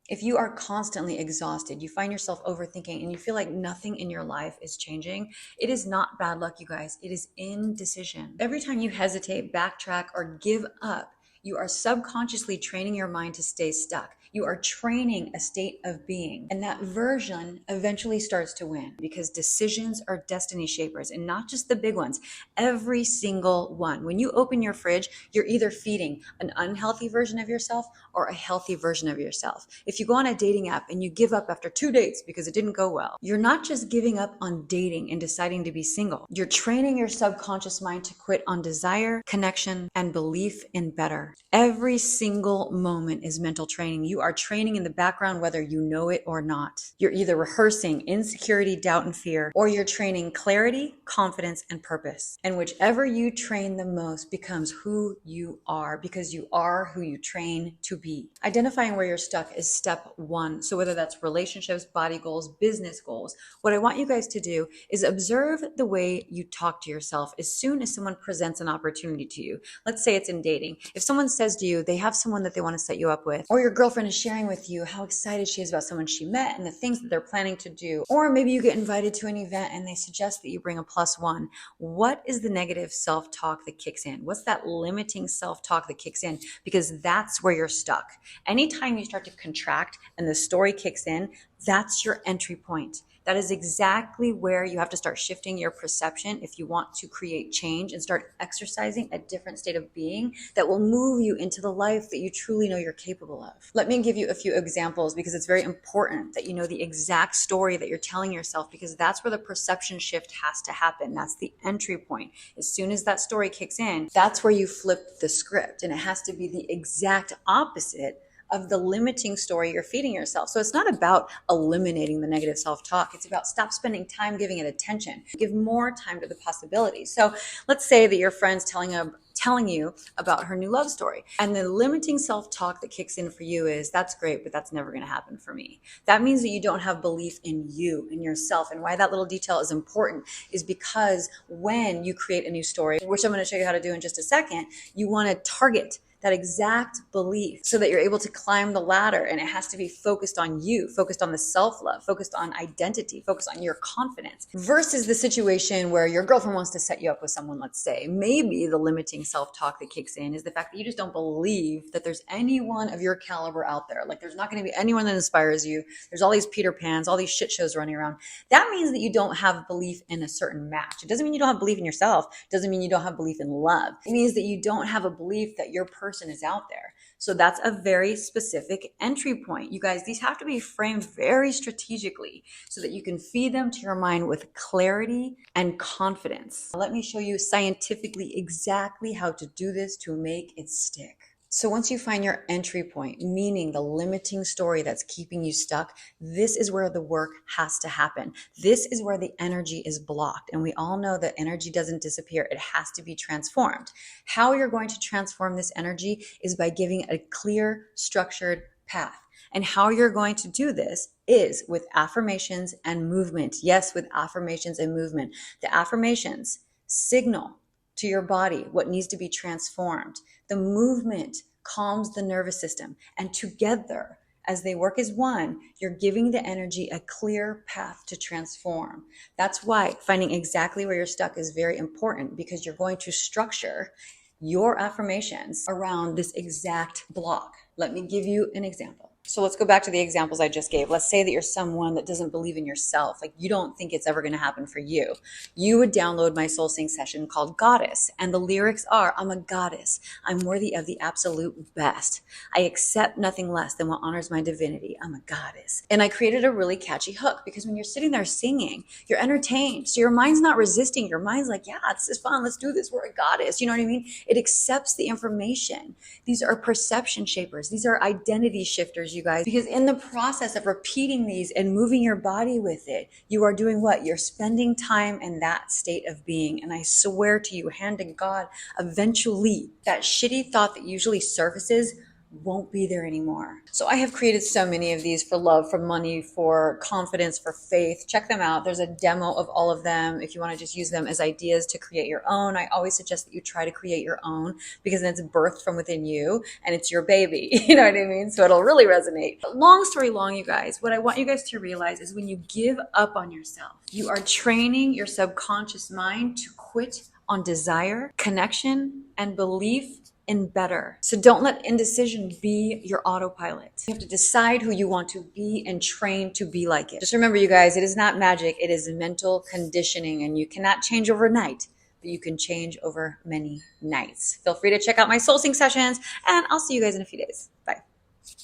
If you are constantly exhausted, you find yourself overthinking, and you feel like nothing in your life is changing, it is not bad luck, you guys. It is indecision. Every time you hesitate, backtrack, or give up, you are subconsciously training your mind to stay stuck. You are training a state of being. And that version eventually starts to win because decisions are destiny shapers, and not just the big ones, every single one. When you open your fridge, you're either feeding an unhealthy version of yourself or a healthy version of yourself. If you go on a dating app and you give up after 2 dates because it didn't go well, you're not just giving up on dating and deciding to be single. You're training your subconscious mind to quit on desire, connection, and belief in better. Every single moment is mental training. You are training in the background whether you know it or not. You're either rehearsing insecurity, doubt, and fear, or you're training clarity, confidence, and purpose. And whichever you train the most becomes who you are, because you are who you train to be. Identifying where you're stuck is step one. So whether that's relationships, body goals, business goals, what I want you guys to do is observe the way you talk to yourself as soon as someone presents an opportunity to you. Let's say it's in dating. If someone says to you, they have someone that they want to set you up with, or your girlfriend is sharing with you how excited she is about someone she met and the things that they're planning to do, or maybe you get invited to an event and they suggest that you bring a +1, what is the negative self-talk that kicks in? What's that limiting self-talk that kicks in? Because that's where you're stuck. Anytime you start to contract and the story kicks in, that's your entry point. That is exactly where you have to start shifting your perception if you want to create change and start exercising a different state of being that will move you into the life that you truly know you're capable of. Let me give you a few examples because it's very important that you know the exact story that you're telling yourself, because that's where the perception shift has to happen. That's the entry point. As soon as that story kicks in, that's where you flip the script, and it has to be the exact opposite of the limiting story you're feeding yourself. So it's not about eliminating the negative self-talk. It's about stop spending time giving it attention. Give more time to the possibilities. So let's say that your friend's telling you about her new love story, and the limiting self-talk that kicks in for you is, that's great, but that's never going to happen for me. That means that you don't have belief in you, in yourself. And why that little detail is important is because when you create a new story, which I'm going to show you how to do in just a second, you want to target that exact belief so that you're able to climb the ladder. And it has to be focused on you, focused on the self-love, focused on identity, focused on your confidence, versus the situation where your girlfriend wants to set you up with someone. Let's say maybe the limiting self-talk that kicks in is the fact that you just don't believe that there's anyone of your caliber out there. Like, there's not going to be anyone that inspires you. There's all these Peter Pans, all these shit shows running around. That means that you don't have belief in a certain match. It doesn't mean you don't have belief in yourself. It doesn't mean you don't have belief in love. It means that you don't have a belief that your person is out there. So that's a very specific entry point. You guys, these have to be framed very strategically so that you can feed them to your mind with clarity and confidence. Let me show you scientifically exactly how to do this to make it stick. So once you find your entry point, meaning the limiting story that's keeping you stuck, this is where the work has to happen. This is where the energy is blocked. And we all know that energy doesn't disappear. It has to be transformed. How you're going to transform this energy is by giving a clear, structured path. And how you're going to do this is with affirmations and movement. Yes, with affirmations and movement. The affirmations signal to your body what needs to be transformed. The movement calms the nervous system. And together, as they work as one, you're giving the energy a clear path to transform. That's why finding exactly where you're stuck is very important, because you're going to structure your affirmations around this exact block. Let me give you an example. So let's go back to the examples I just gave. Let's say that you're someone that doesn't believe in yourself. Like, you don't think it's ever going to happen for you. You would download my soul sync session called Goddess. And the lyrics are, I'm a goddess. I'm worthy of the absolute best. I accept nothing less than what honors my divinity. I'm a goddess. And I created a really catchy hook, because when you're sitting there singing, you're entertained. So your mind's not resisting. Your mind's like, yeah, this is fun. Let's do this. We're a goddess. You know what I mean? It accepts the information. These are perception shapers. These are identity shifters, you guys, because in the process of repeating these and moving your body with it, you are doing what? You're spending time in that state of being. And I swear to you, hand to God, eventually that shitty thought that usually surfaces won't be there anymore. So I have created so many of these for love, for money, for confidence, for faith. Check them out. There's a demo of all of them if you want to just use them as ideas to create your own. I always suggest that you try to create your own, because then it's birthed from within you and it's your baby. You know what I mean? So it'll really resonate. But long story long, you guys, what I want you guys to realize is when you give up on yourself, you are training your subconscious mind to quit on desire, connection, and belief in better. So don't let indecision be your autopilot. You have to decide who you want to be and train to be like it. Just remember, you guys, it is not magic. It is mental conditioning, and you cannot change overnight, but you can change over many nights. Feel free to check out my soul sync sessions, and I'll see you guys in a few days. Bye.